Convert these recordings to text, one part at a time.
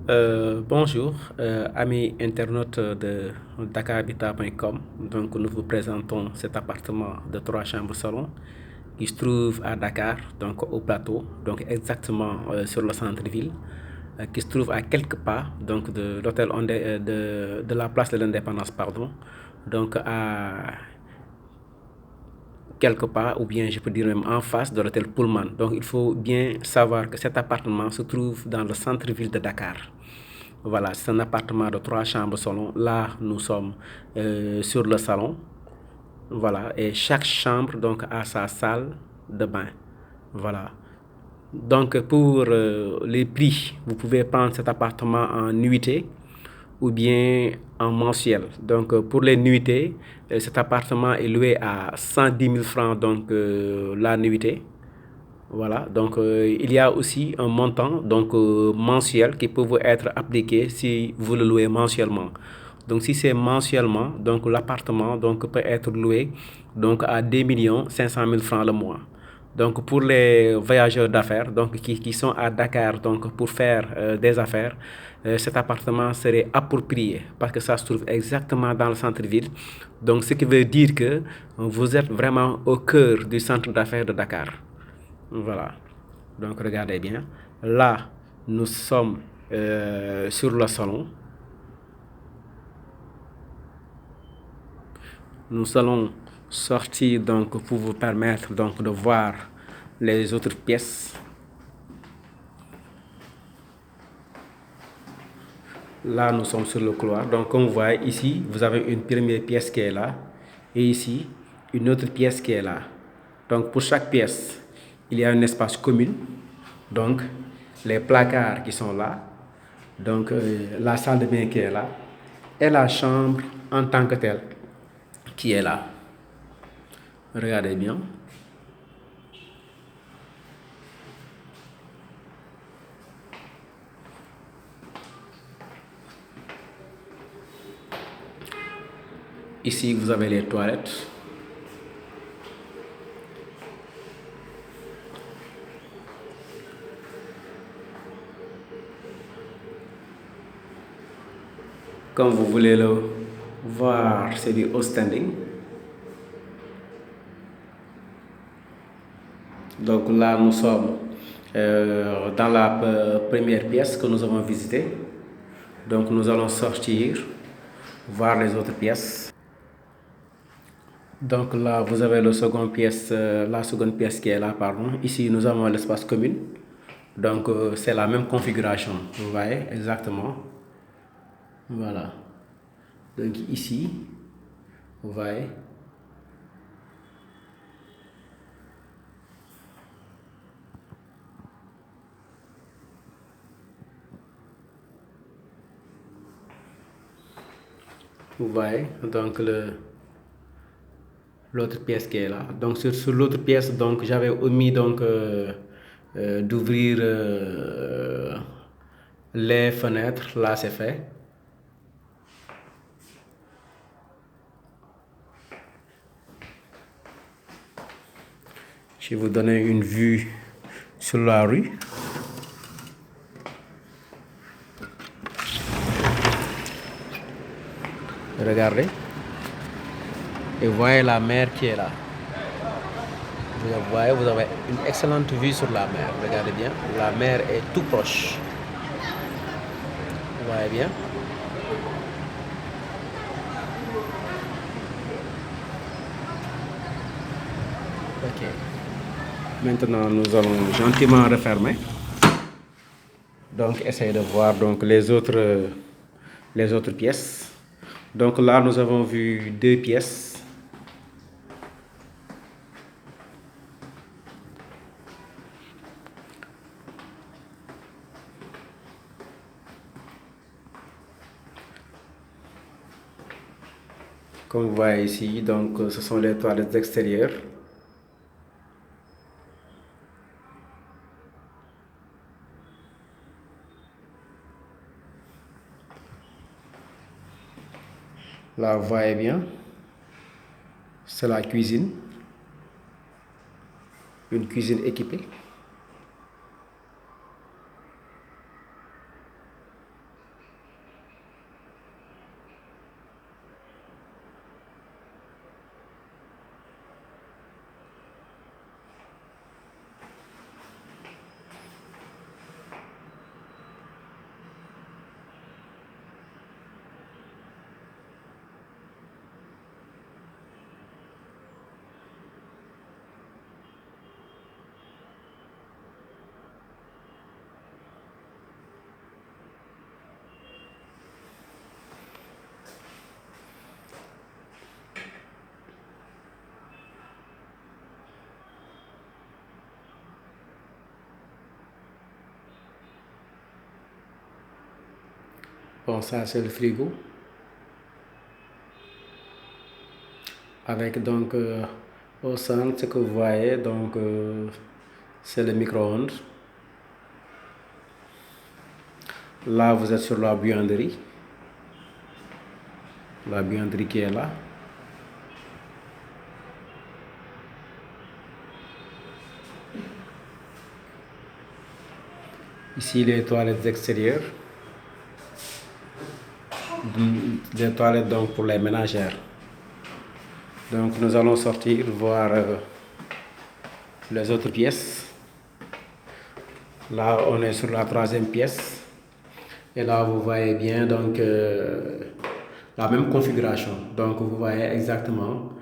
Bonjour, amis internautes de dakarhabitat.com. Donc, nous vous présentons cet appartement de 3 chambres-salon qui se trouve à Dakar, donc au plateau, donc exactement sur le centre-ville, qui se trouve à quelques pas donc de l'hôtel de la place de l'Indépendance, pardon, donc à quelque part, ou bien je peux dire même en face de l'hôtel Pullman. Donc il faut bien savoir que cet appartement se trouve dans le centre-ville de Dakar. Voilà, c'est un appartement de 3 chambres salon. Là, nous sommes sur le salon. Voilà, et chaque chambre donc a sa salle de bain. Voilà. Donc pour les prix, vous pouvez prendre cet appartement en nuitée ou bien en mensuel. Donc pour les nuitées, cet appartement est loué à 110 000 francs donc la nuitée. Voilà, donc il y a aussi un montant donc mensuel qui peut vous être appliqué si vous le louez mensuellement. Donc si c'est mensuellement, donc l'appartement donc peut être loué donc à 2 500 000 francs le mois. Donc pour les voyageurs d'affaires donc qui sont à Dakar donc pour faire des affaires, cet appartement serait approprié parce que ça se trouve exactement dans le centre-ville. Donc ce qui veut dire que vous êtes vraiment au cœur du centre d'affaires de Dakar. Voilà. Donc regardez bien. Là, nous sommes sur le salon. Nous allons sortir donc pour vous permettre donc de voir les autres pièces. Là, nous sommes sur le couloir. Donc, comme vous voyez ici, vous avez une première pièce qui est là. Et ici, une autre pièce qui est là. Donc, pour chaque pièce, il y a un espace commun. Donc, les placards qui sont là. Donc, la salle de bain qui est là. Et la chambre en tant que telle qui est là. Regardez bien. Ici, vous avez les toilettes. Comme vous voulez le voir, c'est du haut standing. Donc là, nous sommes dans la première pièce que nous avons visitée. Donc nous allons sortir, voir les autres pièces. Donc là, vous avez la seconde pièce qui est là, pardon. Ici, nous avons l'espace commun. Donc c'est la même configuration, vous voyez exactement. Voilà. Donc ici, vous voyez. Vous voyez, donc l'autre pièce qui est là. Donc sur l'autre pièce, donc j'avais omis donc d'ouvrir les fenêtres. Là, c'est fait. Je vais vous donner une vue sur la rue. Regardez. Et voyez la mer qui est là. Vous voyez, vous avez une excellente vue sur la mer. Regardez bien, la mer est tout proche. Vous voyez bien. Ok. Maintenant, nous allons gentiment refermer. Donc, essayez de voir donc les autres pièces. Donc là, nous avons vu 2 pièces. Comme vous voyez ici, donc ce sont les toilettes extérieures. Là, vous voyez bien, c'est la cuisine. Une cuisine équipée. Bon, ça c'est le frigo. Avec donc au centre, ce que vous voyez, donc c'est le micro-ondes. Là, vous êtes sur la buanderie. La buanderie qui est là. Ici, les toilettes extérieures. Des toilettes donc pour les ménagères. Donc nous allons sortir voir les autres pièces. Là, on est sur la troisième pièce. Et là, vous voyez bien donc la même configuration. Donc vous voyez exactement.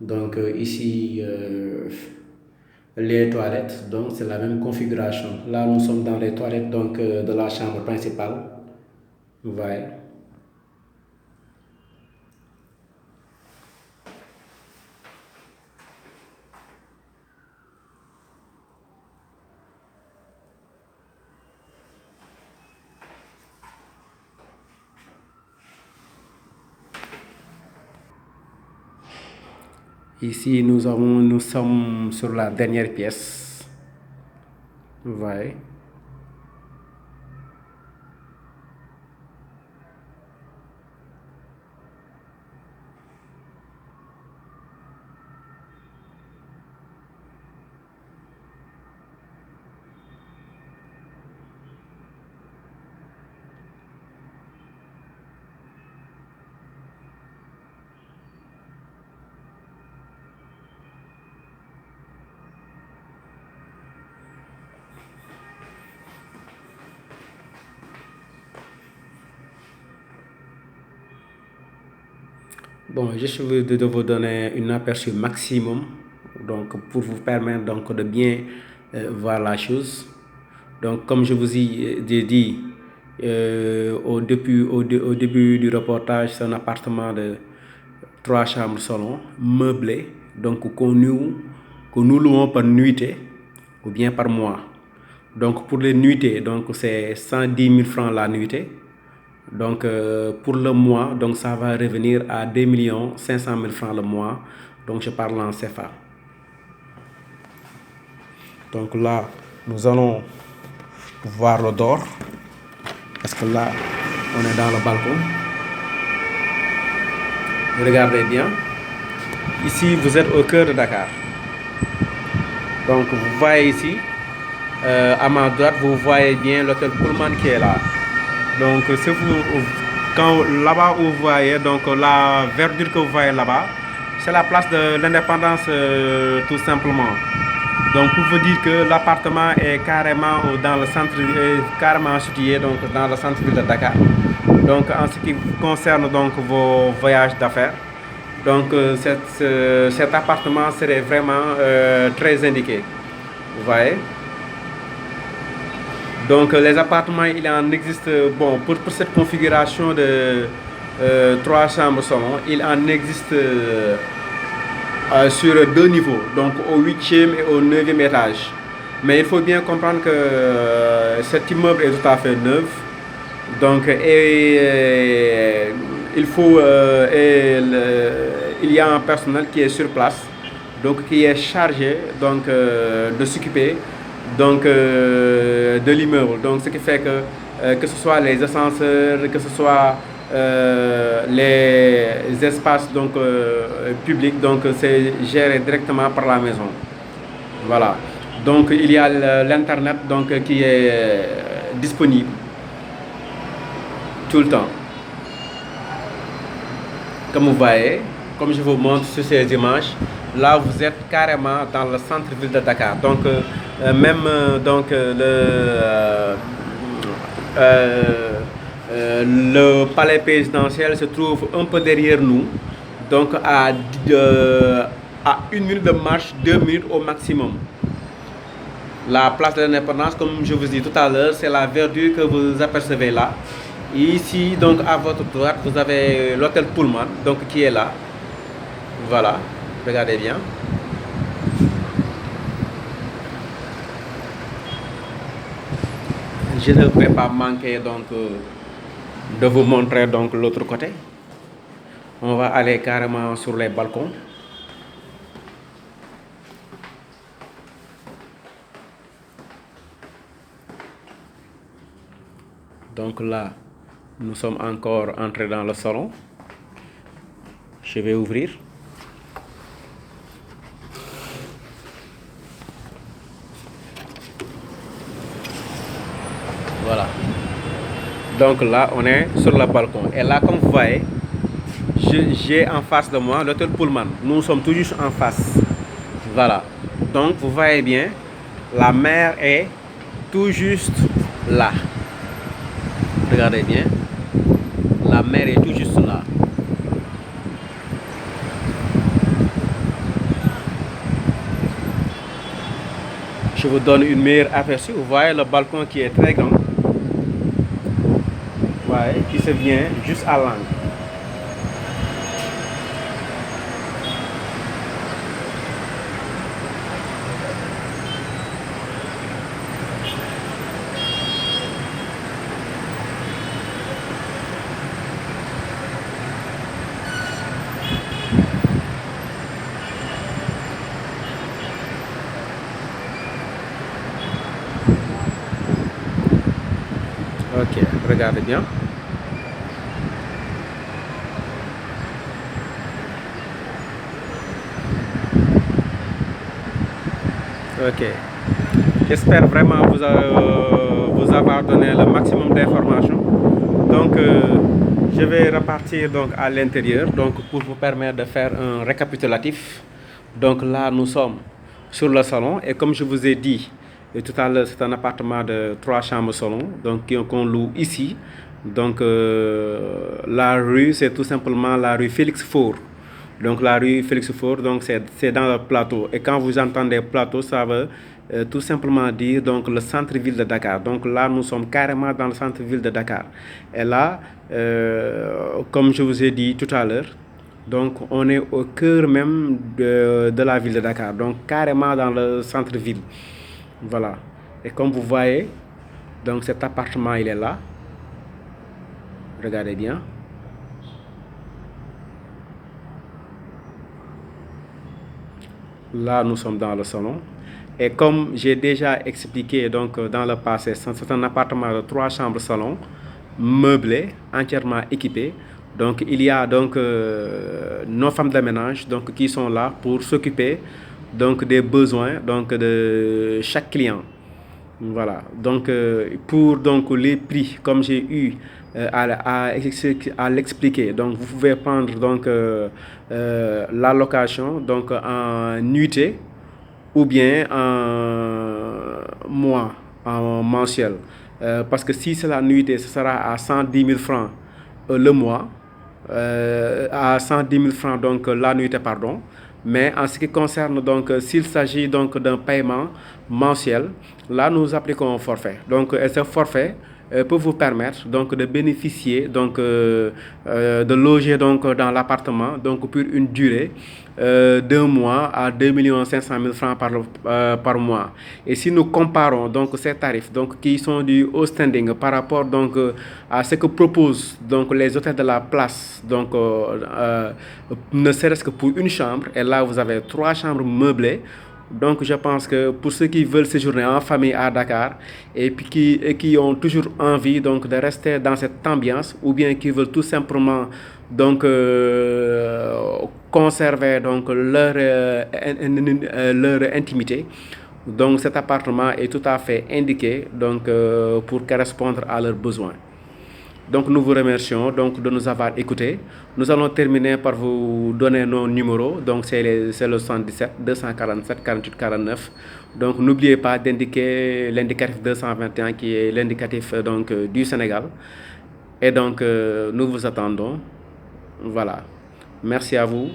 Donc ici, les toilettes. Donc c'est la même configuration. Là, nous sommes dans les toilettes donc de la chambre principale. Vous voyez. Ici, nous sommes sur la dernière pièce. Vous voyez. Bon, je vais de vous donner un aperçu maximum, donc pour vous permettre donc de bien voir la chose. Donc, comme je vous ai dit au début du reportage, c'est un appartement de 3 chambres salon meublé, donc que nous louons par nuitée ou bien par mois. Donc, pour les nuitées, donc c'est 110 000 francs la nuitée. Donc pour le mois, donc ça va revenir à 2 500 000 francs le mois. Donc je parle en CFA. Donc là, nous allons voir le dehors. Parce que là, on est dans le balcon. Regardez bien. Ici, vous êtes au cœur de Dakar. Donc vous voyez ici, à ma droite, vous voyez bien l'hôtel Pullman qui est là. Donc si quand là-bas vous voyez donc la verdure que vous voyez là-bas, c'est la place de l'indépendance tout simplement. Donc pour vous dire que l'appartement est carrément dans le centre, carrément situé donc dans le centre-ville de Dakar. Donc en ce qui concerne donc vos voyages d'affaires, donc cet appartement serait vraiment très indiqué. Vous voyez. Donc les appartements, il en existe, bon, pour cette configuration de 3 chambres salon, il en existe sur 2 niveaux, donc au 8e et au 9e étage. Mais il faut bien comprendre que cet immeuble est tout à fait neuf. Donc il y a un personnel qui est sur place, donc qui est chargé donc, de s'occuper donc de l'immeuble. Donc ce qui fait que ce soit les ascenseurs, que ce soit les espaces donc publics, donc c'est géré directement par la maison. Voilà. Donc il y a l'internet donc qui est disponible tout le temps. Comme vous voyez, comme je vous montre sur ces images, là vous êtes carrément dans le centre-ville de Dakar. Donc même donc le palais présidentiel se trouve un peu derrière nous, donc à 1 minute de marche, 2 minutes au maximum. La place de l'Indépendance, comme je vous dis tout à l'heure, c'est la verdure que vous apercevez là. Et ici, donc à votre droite, vous avez l'hôtel Pullman, donc qui est là. Voilà, regardez bien. Je ne vais pas manquer donc de vous montrer donc l'autre côté. On va aller carrément sur les balcons. Donc là, nous sommes encore entrés dans le salon. Je vais ouvrir. Voilà. Donc là, on est sur le balcon. Et là, comme vous voyez, j'ai en face de moi l'hôtel Pullman. Nous sommes tout juste en face. Voilà. Donc, vous voyez bien, la mer est tout juste là. Regardez bien. La mer est tout juste là. Je vous donne une meilleure aperçu. Vous voyez le balcon qui est très grand. Vous voyez, qui se vient juste à l'angle. Ok, regardez bien. Ok. J'espère vraiment vous avoir donné le maximum d'informations. Donc, je vais repartir donc à l'intérieur donc pour vous permettre de faire un récapitulatif. Donc là, nous sommes sur le salon et comme je vous ai dit tout à l'heure, c'est un appartement de 3 chambres salon donc qu'on loue ici. Donc, la rue, c'est tout simplement la rue Félix Faure. Donc la rue Félix Faure, donc c'est dans le plateau. Et quand vous entendez plateau, ça veut tout simplement dire donc le centre-ville de Dakar. Donc là, nous sommes carrément dans le centre-ville de Dakar. Et là, comme je vous ai dit tout à l'heure, donc on est au cœur même de la ville de Dakar. Donc carrément dans le centre-ville. Voilà. Et comme vous voyez, donc cet appartement, il est là. Regardez bien. Là, nous sommes dans le salon. Et comme j'ai déjà expliqué donc, dans le passé, c'est un appartement de 3 chambres salon, meublé, entièrement équipé. Donc il y a donc nos femmes de ménage donc, qui sont là pour s'occuper donc, des besoins donc, de chaque client. Voilà, donc pour donc, les prix, comme j'ai eu à l'expliquer, donc vous pouvez prendre donc, la location donc, en nuitée ou bien en mois, en mensuel. Parce que si c'est la nuitée, ce sera à 110 000 francs le mois, à 110 000 francs donc la nuitée, pardon. Mais en ce qui concerne donc s'il s'agit donc d'un paiement mensuel, là nous appliquons un forfait. Donc ce forfait peut vous permettre donc de bénéficier donc de loger donc dans l'appartement donc pour une durée d'un mois à 2 500 000 francs par mois. Et si nous comparons donc ces tarifs donc qui sont du haut standing par rapport donc à ce que proposent donc les hôtels de la place donc ne serait-ce que pour une chambre, et là vous avez 3 chambres meublées. Donc je pense que pour ceux qui veulent séjourner en famille à Dakar et puis qui ont toujours envie donc de rester dans cette ambiance ou bien qui veulent tout simplement donc conserver donc leur intimité, donc cet appartement est tout à fait indiqué donc pour correspondre à leurs besoins. Donc nous vous remercions donc de nous avoir écoutés. Nous allons terminer par vous donner nos numéros. Donc c'est le 77 247 48 49. Donc n'oubliez pas d'indiquer l'indicatif 221 qui est l'indicatif donc du Sénégal. Et donc nous vous attendons. Voilà. Merci à vous.